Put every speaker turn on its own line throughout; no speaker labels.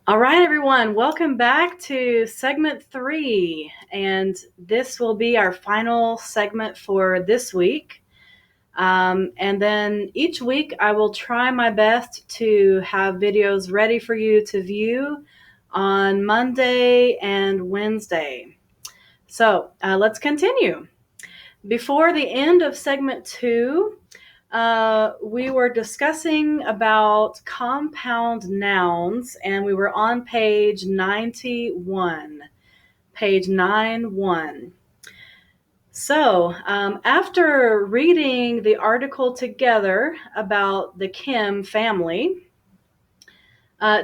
All right, everyone, welcome back to segment 3. And this will be our final segment for this week. And then each week I will try my best to have videos ready for you to view on Monday and Wednesday. So let's continue. Before the end of segment 2, we were discussing about compound nouns, and we were on page 91, page 91. So after reading the article together about the Kim family,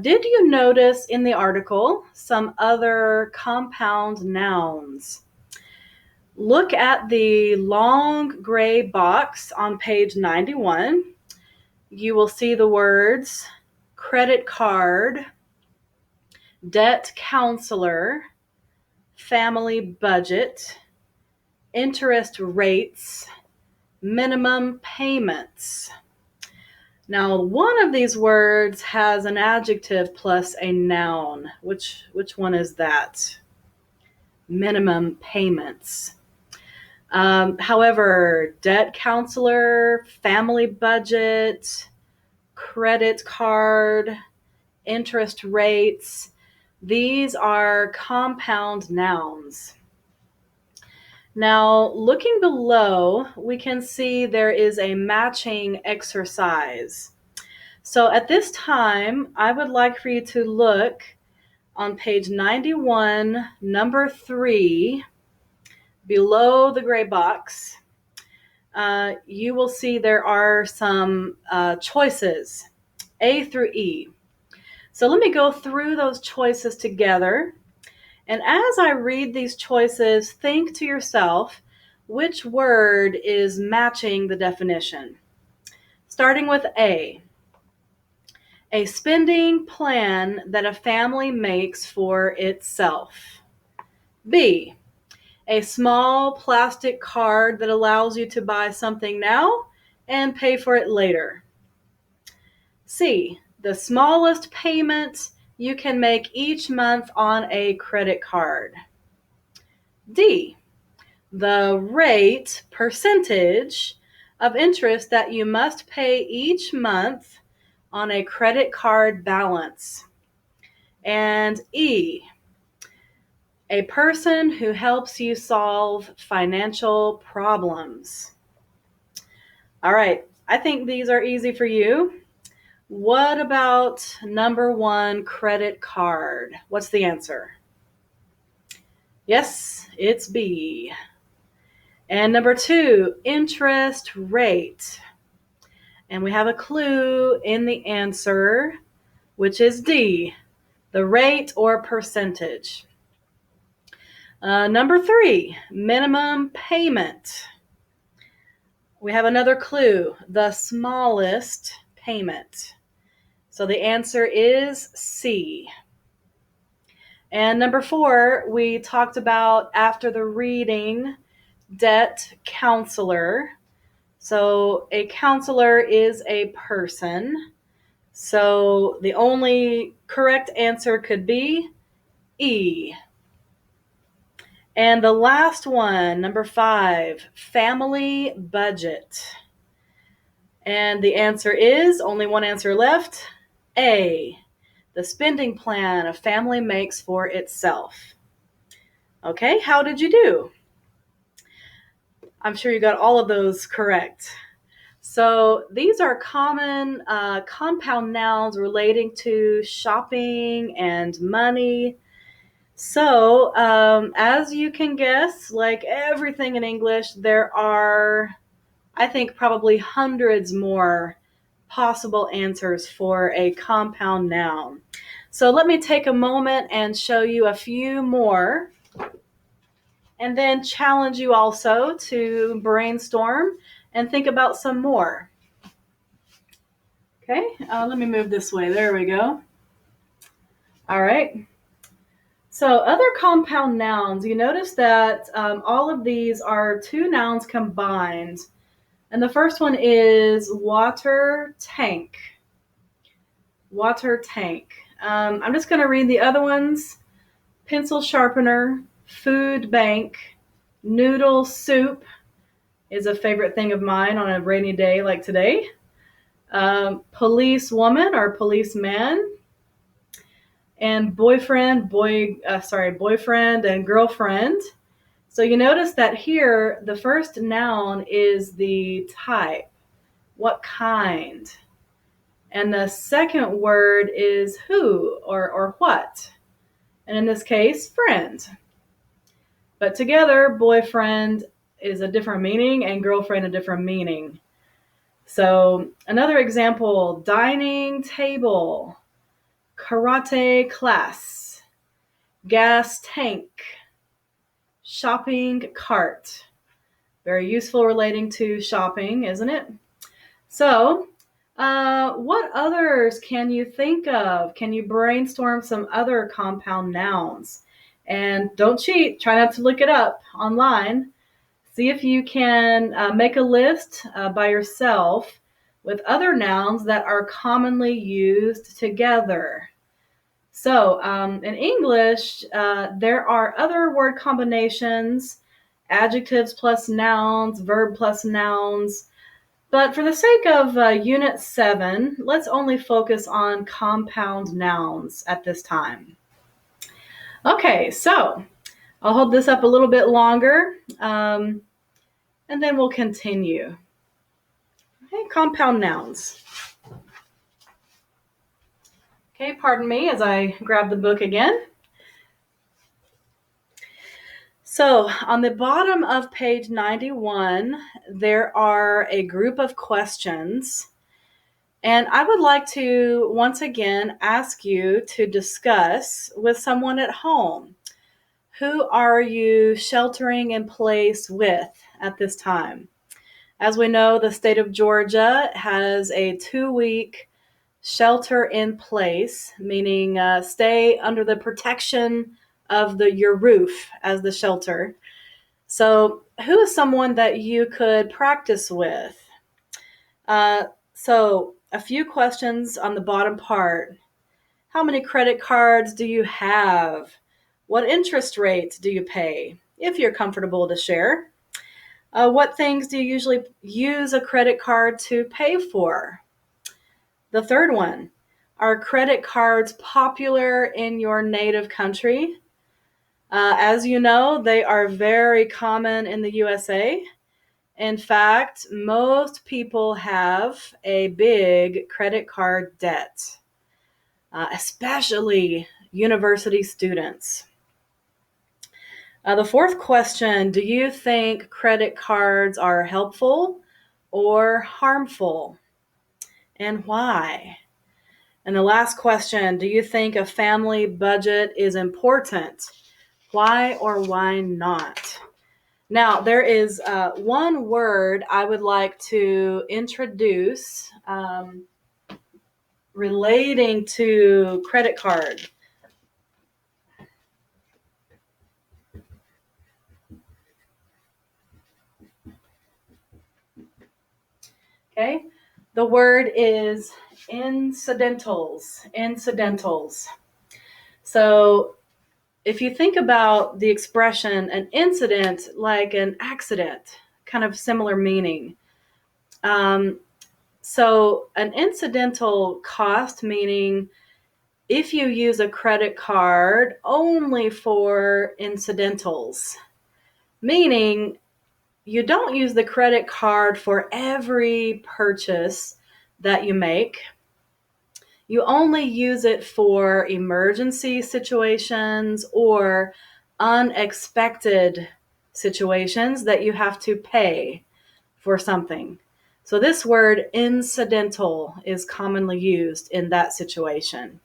did you notice in the article some other compound nouns? Look at the long gray box on page 91. You will see the words credit card, debt counselor, family budget, interest rates, minimum payments. Now, one of these words has an adjective plus a noun. Which one is that? Minimum payments. However, debt counselor, family budget, credit card, interest rates, these are compound nouns. Now, looking below, we can see there is a matching exercise. So at this time, I would like for you to look on page 91, number 3, below the gray box. You will see there are some choices, A through E. So let me go through those choices together. And as I read these choices, think to yourself, which word is matching the definition? Starting with A spending plan that a family makes for itself. B, a small plastic card that allows you to buy something now and pay for it later. C, the smallest payment you can make each month on a credit card. D, the rate, percentage of interest that you must pay each month on a credit card balance. And E, a person who helps you solve financial problems. All right, I think these are easy for you. What about number 1, credit card? What's the answer? Yes, it's B. And number 2, interest rate. And we have a clue in the answer, which is D, the rate or percentage. Number 3, minimum payment. We have another clue, the smallest payment. So the answer is C. And number 4, we talked about after the reading, debt counselor. So a counselor is a person. So the only correct answer could be E. And the last one, number 5, family budget. And the answer is, only one answer left, A, the spending plan a family makes for itself. Okay, how did you do? I'm sure you got all of those correct. So these are common compound nouns relating to shopping and money. So as you can guess, like everything in English, there are, I think, probably hundreds more possible answers for a compound noun. So let me take a moment and show you a few more, and then challenge you also to brainstorm and think about some more. Okay, let me move this way. There we go. All right. So other compound nouns, you notice that all of these are 2 nouns combined. And the first one is water tank. Water tank. I'm just going to read the other ones. Pencil sharpener, food bank, noodle soup is a favorite thing of mine on a rainy day like today. Police woman or policeman, and boyfriend and girlfriend. So you notice that here the first noun is the type, what kind, and the second word is who or what, and in this case, friend. But together, boyfriend is a different meaning and girlfriend a different meaning. So another example, dining table, karate class, gas tank, shopping cart. Very useful relating to shopping, isn't it? So, what others can you think of? Can you brainstorm some other compound nouns? And don't cheat. Try not to look it up online. See if you can make a list by yourself with other nouns that are commonly used together. So in English, there are other word combinations, adjectives plus nouns, verb plus nouns. But for the sake of Unit 7, let's only focus on compound nouns at this time. Okay, so I'll hold this up a little bit longer, and then we'll continue. Okay, compound nouns. Okay, pardon me as I grab the book again. So on the bottom of page 91, there are a group of questions. And I would like to once again ask you to discuss with someone at home. Who are you sheltering in place with at this time? As we know, the state of Georgia has a 2-week shelter in place, meaning stay under the protection of your roof as the shelter. So who is someone that you could practice with? So a few questions on the bottom part. How many credit cards do you have? What interest rates do you pay, if you're comfortable to share? What things do you usually use a credit card to pay for? The third one, are credit cards popular in your native country? As you know, they are very common in the USA. In fact, most people have a big credit card debt, especially university students. The fourth question, do you think credit cards are helpful or harmful? And why? And the last question, do you think a family budget is important? Why or why not? Now, there is one word I would like to introduce relating to credit card. Okay, the word is incidentals. Incidentals. So if you think about the expression an incident like an accident, kind of similar meaning. So an incidental cost, meaning if you use a credit card only for incidentals, meaning you don't use the credit card for every purchase that you make. You only use it for emergency situations or unexpected situations that you have to pay for something. So this word incidental is commonly used in that situation.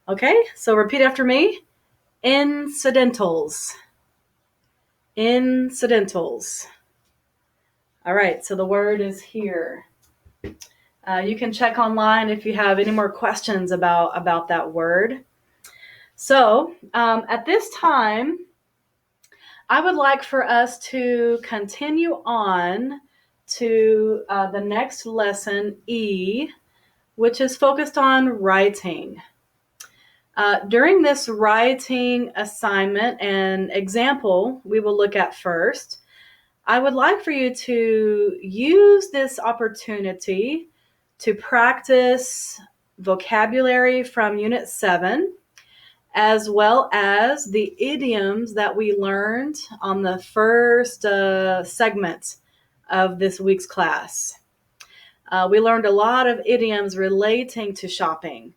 Okay, so repeat after me. Incidentals. Incidentals. All right, so the word is here. You can check online if you have any more questions about that word. So at this time, I would like for us to continue on to the next lesson, E, which is focused on writing. During this writing assignment and example we will look at first, I would like for you to use this opportunity to practice vocabulary from Unit 7, as well as the idioms that we learned on the first segment of this week's class. We learned a lot of idioms relating to shopping.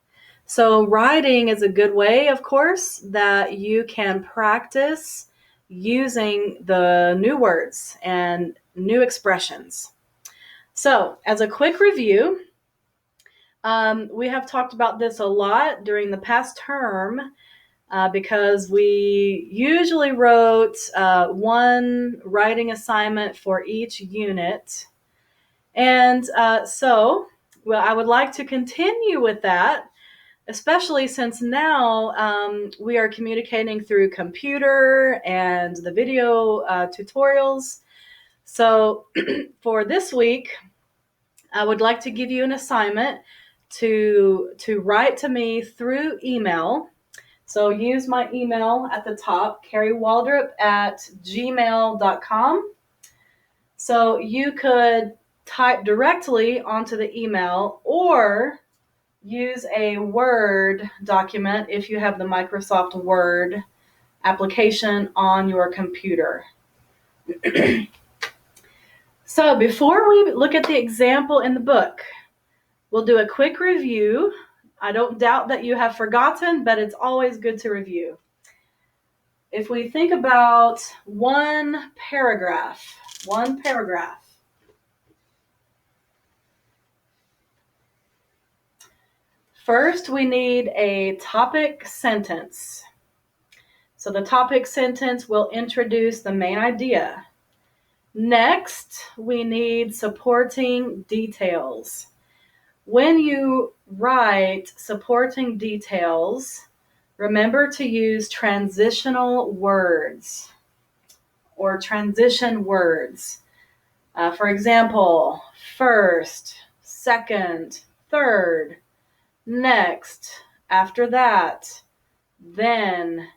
So writing is a good way, of course, that you can practice using the new words and new expressions. So as a quick review, we have talked about this a lot during the past term because we usually wrote one writing assignment for each unit. And so I would like to continue with that, especially since now we are communicating through computer and the video tutorials. So for this week, I would like to give you an assignment to write to me through email. So use my email at the top, careywaldrop@gmail.com. So you could type directly onto the email or use a Word document if you have the Microsoft Word application on your computer. So before we look at the example in the book, we'll do a quick review. I don't doubt that you have forgotten, but it's always good to review. If we think about one paragraph. First, we need a topic sentence. So the topic sentence will introduce the main idea. Next, we need supporting details. When you write supporting details, remember to use transitional words or transition words. For example, first, second, third, next, after that, then,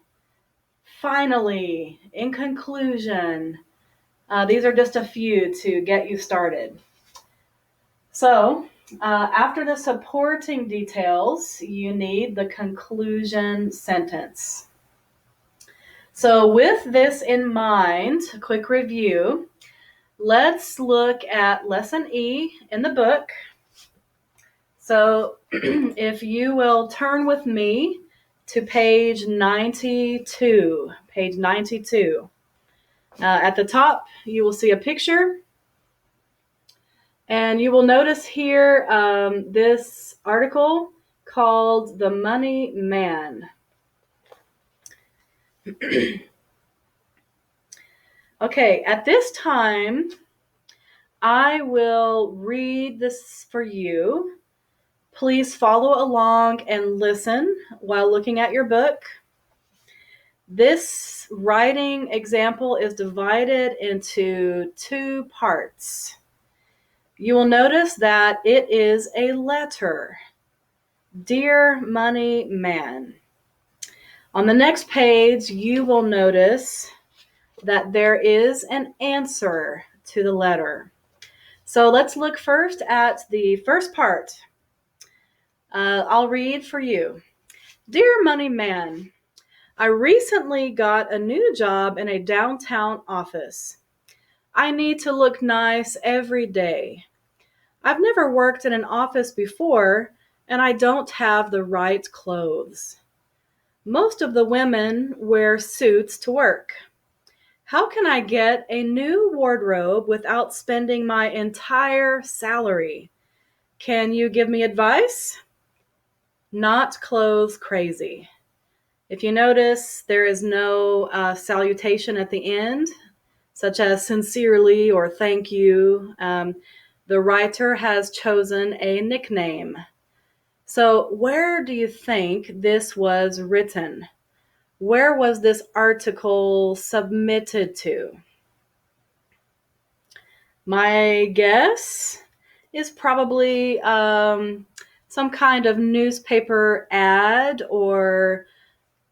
finally, in conclusion. These are just a few to get you started. So, after the supporting details, you need the conclusion sentence. So with this in mind, a quick review, let's look at Lesson E in the book. So if you will turn with me to page 92. At the top, you will see a picture. And you will notice here this article called The Money Man. Okay, at this time, I will read this for you. Please follow along and listen while looking at your book. This writing example is divided into two parts. You will notice that it is a letter. Dear Money Man. On the next page, you will notice that there is an answer to the letter. So let's look first at the first part. I'll read for you. Dear Money Man, I recently got a new job in a downtown office. I need to look nice every day. I've never worked in an office before, and I don't have the right clothes. Most of the women wear suits to work. How can I get a new wardrobe without spending my entire salary? Can you give me advice? Not clothes crazy. If you notice, there is no salutation at the end, such as sincerely or thank you. The writer has chosen a nickname. So where do you think this was written? Where was this article submitted to? My guess is probably some kind of newspaper ad or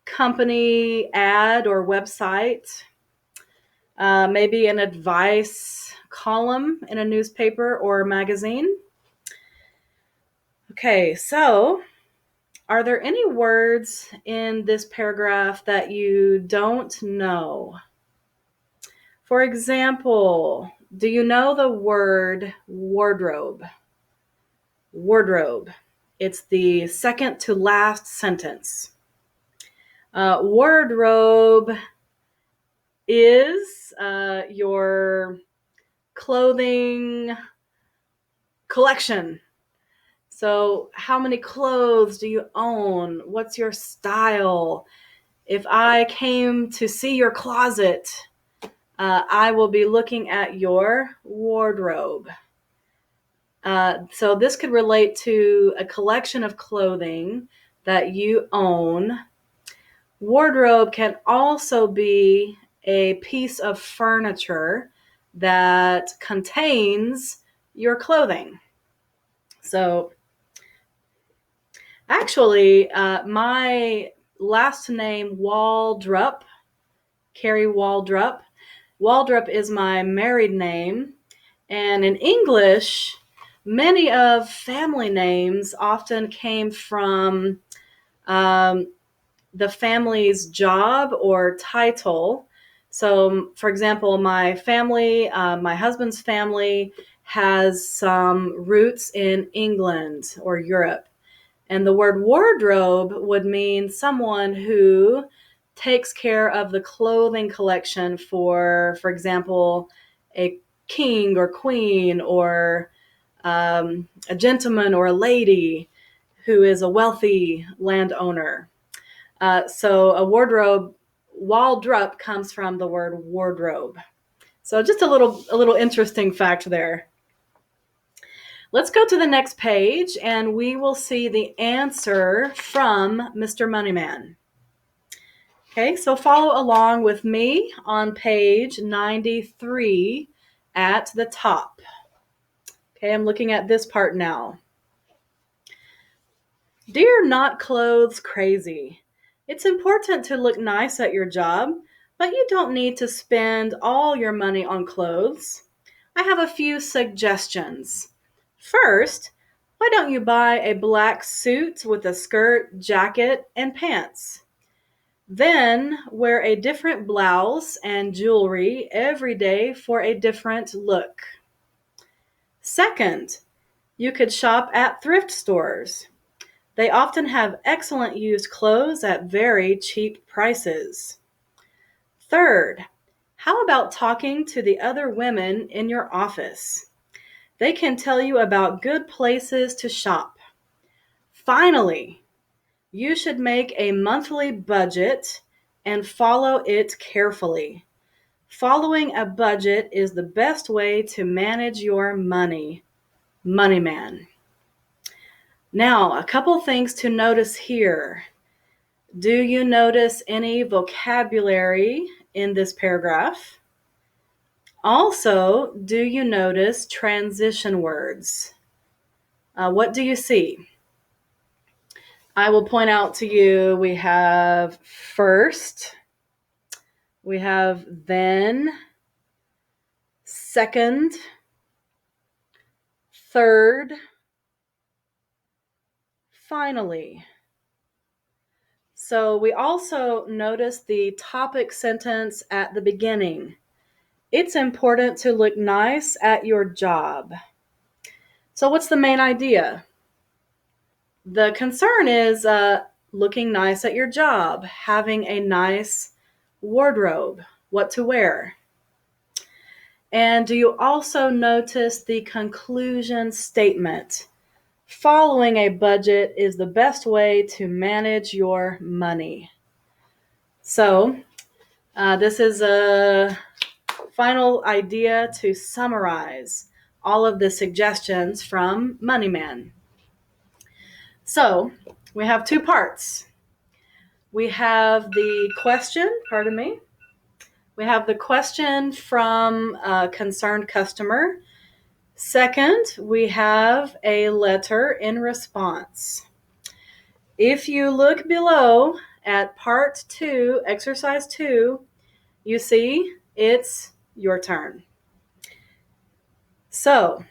company ad or website, maybe an advice column in a newspaper or magazine. Okay, so are there any words in this paragraph that you don't know? For example, do you know the word wardrobe? Wardrobe. It's the second to last sentence. Wardrobe is your clothing collection. So how many clothes do you own? What's your style? If I came to see your closet, I will be looking at your wardrobe. So this could relate to a collection of clothing that you own. Wardrobe can also be a piece of furniture that contains your clothing. So actually, my last name, Waldrop, Carey Waldrop. Waldrop is my married name. And in English, many of family names often came from the family's job or title. So, for example, my family, my husband's family has some roots in England or Europe. And the word wardrobe would mean someone who takes care of the clothing collection for example, a king or queen or a gentleman or a lady who is a wealthy landowner. So a wardrobe, Waldrop, comes from the word wardrobe. So just a little interesting fact there. Let's go to the next page and we will see the answer from Mr. Moneyman. Okay, so follow along with me on page 93 at the top. Okay, I'm looking at this part now. Dear Not Clothes Crazy. It's important to look nice at your job, but you don't need to spend all your money on clothes. I have a few suggestions. First, why don't you buy a black suit with a skirt, jacket, and pants? Then wear a different blouse and jewelry every day for a different look. Second, you could shop at thrift stores. They often have excellent used clothes at very cheap prices. Third, how about talking to the other women in your office? They can tell you about good places to shop. Finally, you should make a monthly budget and follow it carefully. Following a budget is the best way to manage your money. Moneyman. Now, a couple things to notice here. Do you notice any vocabulary in this paragraph? Also, do you notice transition words? What do you see? I will point out to you, we have first, we have then, second, third, finally. So we also notice the topic sentence at the beginning. It's important to look nice at your job. So what's the main idea? The concern is looking nice at your job, having a nice wardrobe, what to wear. And do you also notice the conclusion statement? Following a budget is the best way to manage your money. So this is a final idea to summarize all of the suggestions from Moneyman. So we have two parts. We have the question, We have the question from a concerned customer Second, we have a letter in response. If you look below at part 2, exercise 2, you see it's your turn. So,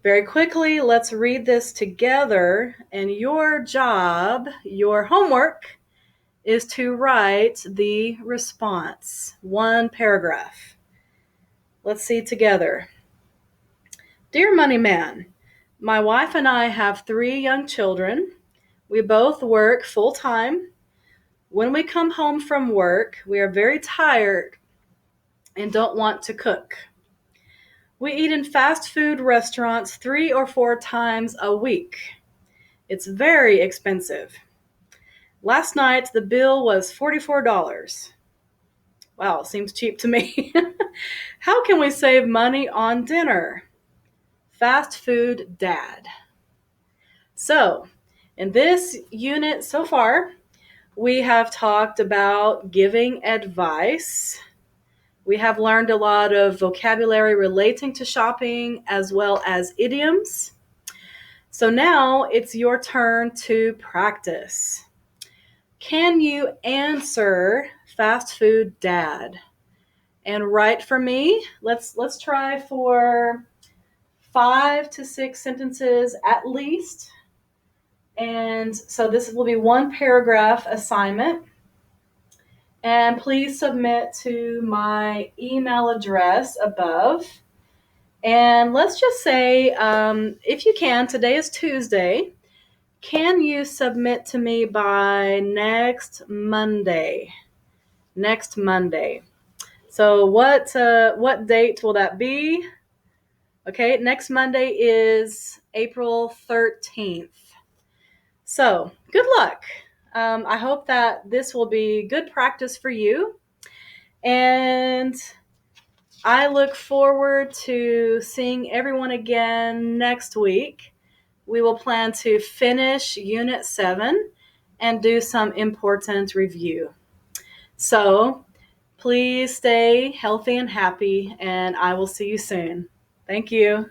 very quickly, let's read this together. And your job, your homework, is to write the response, one paragraph. Let's see together. Dear Money Man, my wife and I have 3 young children. We both work full time. When we come home from work, we are very tired and don't want to cook. We eat in fast food restaurants 3 or 4 times a week. It's very expensive. Last night, the bill was $44. Wow, seems cheap to me. How can we save money on dinner? Fast food dad. So, in this unit so far, we have talked about giving advice. We have learned a lot of vocabulary relating to shopping as well as idioms. So now it's your turn to practice. Can you answer fast food dad? And write for me. Let's try for 5 to 6 sentences at least. And so this will be one paragraph assignment. And please submit to my email address above. And let's just say, if you can, today is Tuesday. Can you submit to me by next Monday? Next Monday. So what date will that be? Okay, next Monday is April 13th. So good luck. I hope that this will be good practice for you. And I look forward to seeing everyone again next week. We will plan to finish Unit 7 and do some important review. So please stay healthy and happy, and I will see you soon. Thank you.